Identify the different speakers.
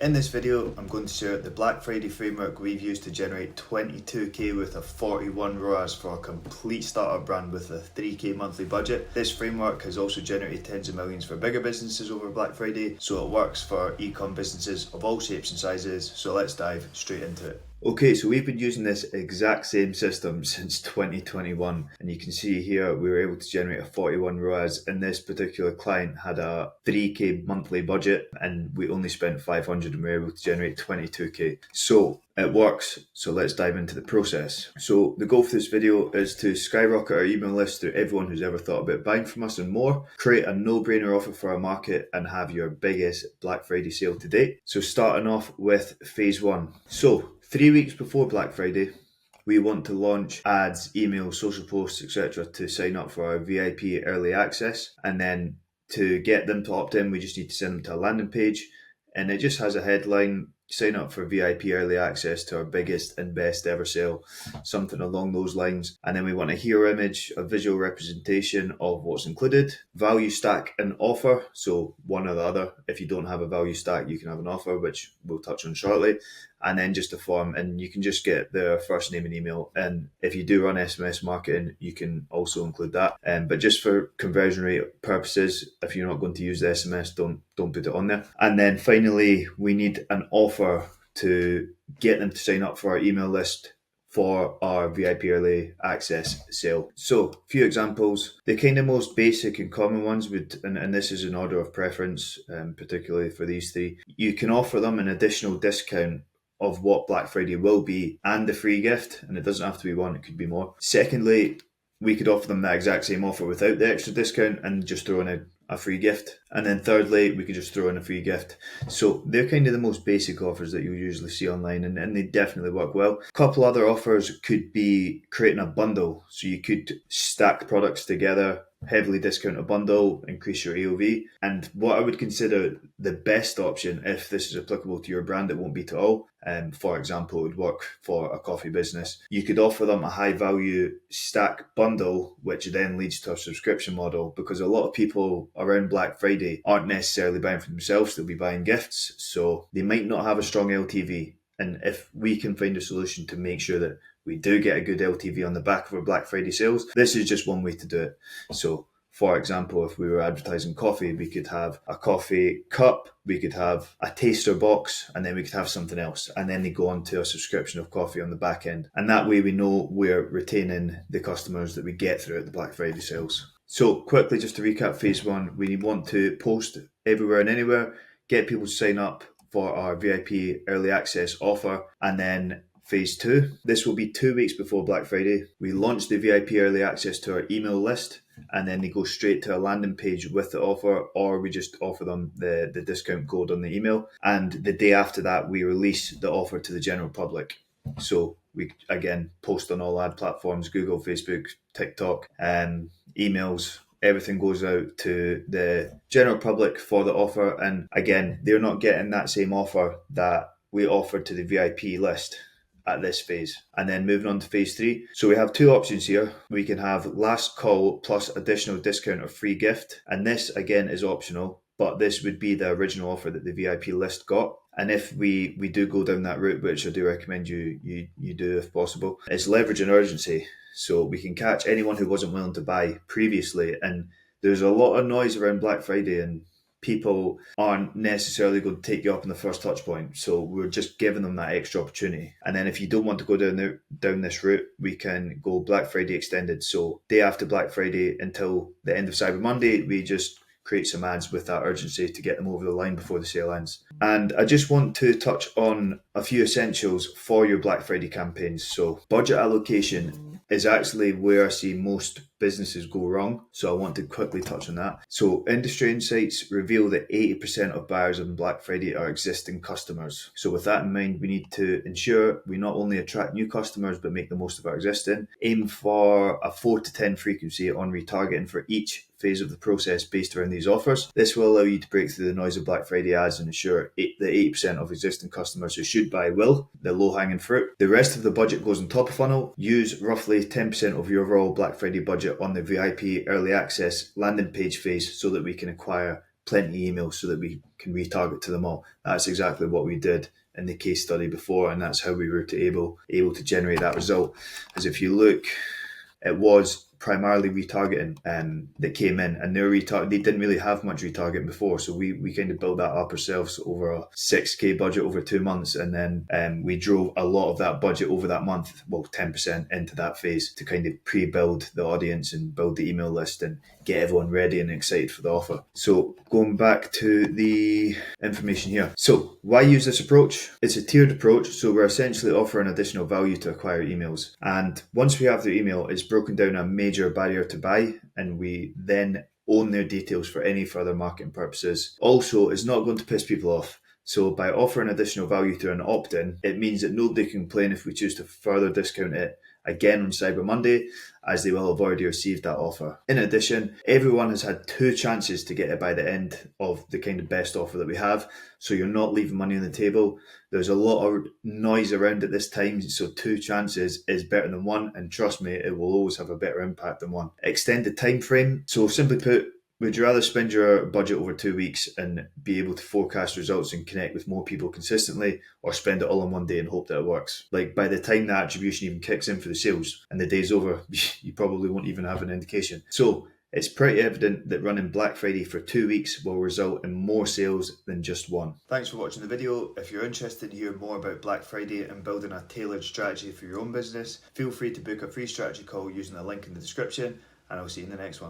Speaker 1: In this video, I'm going to share the Black Friday framework we've used to generate 22k with a 41 ROAS for a complete startup brand with a 3k monthly budget. This framework has also generated tens of millions for bigger businesses over Black Friday, so it works for e-com businesses of all shapes and sizes. So let's dive straight into it. Okay, so we've been using this exact same system since 2021, and you can see here we were able to generate a 41 ROAS, and this particular client had a 3k monthly budget and we only spent 500 and we were able to generate 22k. So it works, so let's dive into the process. So the goal for this video is to skyrocket our email list to everyone who's ever thought about buying from us and more, create a no-brainer offer for our market, and have your biggest Black Friday sale to date. So starting off with phase one. So 3 weeks before Black Friday, we want to launch ads, emails, social posts, etc. to sign up for our VIP early access. And then to get them to opt in, we just need to send them to a landing page. And it just has a headline, sign up for VIP early access to our biggest and best ever sale, something along those lines. And then we want a hero image, a visual representation of what's included, value stack and offer. So one or the other. If you don't have a value stack, you can have an offer, which we'll touch on shortly. And then just a form, and you can just get their first name and email. And if you do run SMS marketing, you can also include that. But just for conversion rate purposes, if you're not going to use the SMS, don't put it on there. And then finally, we need an offer to get them to sign up for our email list for our VIP early access sale. So a few examples. The kind of most basic and common ones would, and this is in order of preference, particularly for these three, you can offer them an additional discount of what Black Friday will be and the free gift, and it doesn't have to be one, it could be more. Secondly, we could offer them that exact same offer without the extra discount and just throw in a free gift. And then thirdly, we could just throw in a free gift. So they're kind of the most basic offers that you usually see online, and they definitely work well. A couple other offers could be creating a bundle. So you could stack products together, heavily discount a bundle, increase your AOV. And what I would consider the best option, if this is applicable to your brand, it won't be to all. For example, it would work for a coffee business. You could offer them a high value stack bundle, which then leads to a subscription model, because a lot of people around Black Friday aren't necessarily buying for themselves, they'll be buying gifts. So they might not have a strong LTV. And if we can find a solution to make sure that we do get a good LTV on the back of our Black Friday sales, this is just one way to do it. So for example, if we were advertising coffee, we could have a coffee cup, we could have a taster box, and then we could have something else. And then they go on to a subscription of coffee on the back end. And that way we know we're retaining the customers that we get throughout the Black Friday sales. So quickly, just to recap phase one, we want to post everywhere and anywhere, get people to sign up for our VIP early access offer. And then phase two, this will be 2 weeks before Black Friday. We launch the VIP early access to our email list, and then they go straight to a landing page with the offer, or we just offer them the discount code on the email. And the day after that, we release the offer to the general public. So we, again, post on all ad platforms, Google, Facebook, TikTok, emails, everything goes out to the general public for the offer. And again, they're not getting that same offer that we offered to the VIP list at this phase. And then moving on to phase three. So we have two options here. We can have last call plus additional discount or free gift. And this again is optional, but this would be the original offer that the VIP list got. And if we do go down that route, which I do recommend you do if possible, is leverage and urgency. So we can catch anyone who wasn't willing to buy previously. And there's a lot of noise around Black Friday, and people aren't necessarily going to take you up on the first touch point. So we're just giving them that extra opportunity. And then if you don't want to go down this route, we can go Black Friday extended. So day after Black Friday until the end of Cyber Monday, we just create some ads with that urgency to get them over the line before the sale ends. And I just want to touch on a few essentials for your Black Friday campaigns. So budget allocation is actually where I see most businesses go wrong. So I want to quickly touch on that. So industry insights reveal that 80% of buyers on Black Friday are existing customers. So with that in mind, we need to ensure we not only attract new customers, but make the most of our existing. Aim for a 4 to 10 frequency on retargeting for each phase of the process based around these offers. This will allow you to break through the noise of Black Friday ads and ensure the 80% of existing customers who should buy will, the low-hanging fruit. The rest of the budget goes on top of funnel. Use roughly 10% of your overall Black Friday budget on the VIP early access landing page phase so that we can acquire plenty of emails so that we can retarget to them all. That's exactly what we did in the case study before, and that's how we were able to generate that result. As if you look, it was primarily retargeting that came in, and they didn't really have much retargeting before, so we kind of built that up ourselves over a 6k budget over 2 months, and then we drove a lot of that budget over that month, well 10% into that phase, to kind of pre-build the audience and build the email list and get everyone ready and excited for the offer. So going back to the information here, so why use this approach? It's a tiered approach, so we're essentially offering additional value to acquire emails, and once we have their email, it's broken down a major barrier to buy, and we then own their details for any further marketing purposes. Also, it's not going to piss people off. So by offering additional value through an opt-in, it means that nobody can complain if we choose to further discount it again on Cyber Monday, as they will have already received that offer. In addition, everyone has had 2 chances to get it by the end of the kind of best offer that we have, so you're not leaving money on the table. There's a lot of noise around at this time, so 2 chances is better than 1, and trust me, it will always have a better impact than 1. Extended time frame. So simply put, would you rather spend your budget over 2 weeks and be able to forecast results and connect with more people consistently, or spend it all in one day and hope that it works? Like, by the time the attribution even kicks in for the sales and the day's over, you probably won't even have an indication. So it's pretty evident that running Black Friday for 2 weeks will result in more sales than just one. Thanks for watching the video. If you're interested to hear more about Black Friday and building a tailored strategy for your own business, feel free to book a free strategy call using the link in the description, and I'll see you in the next one.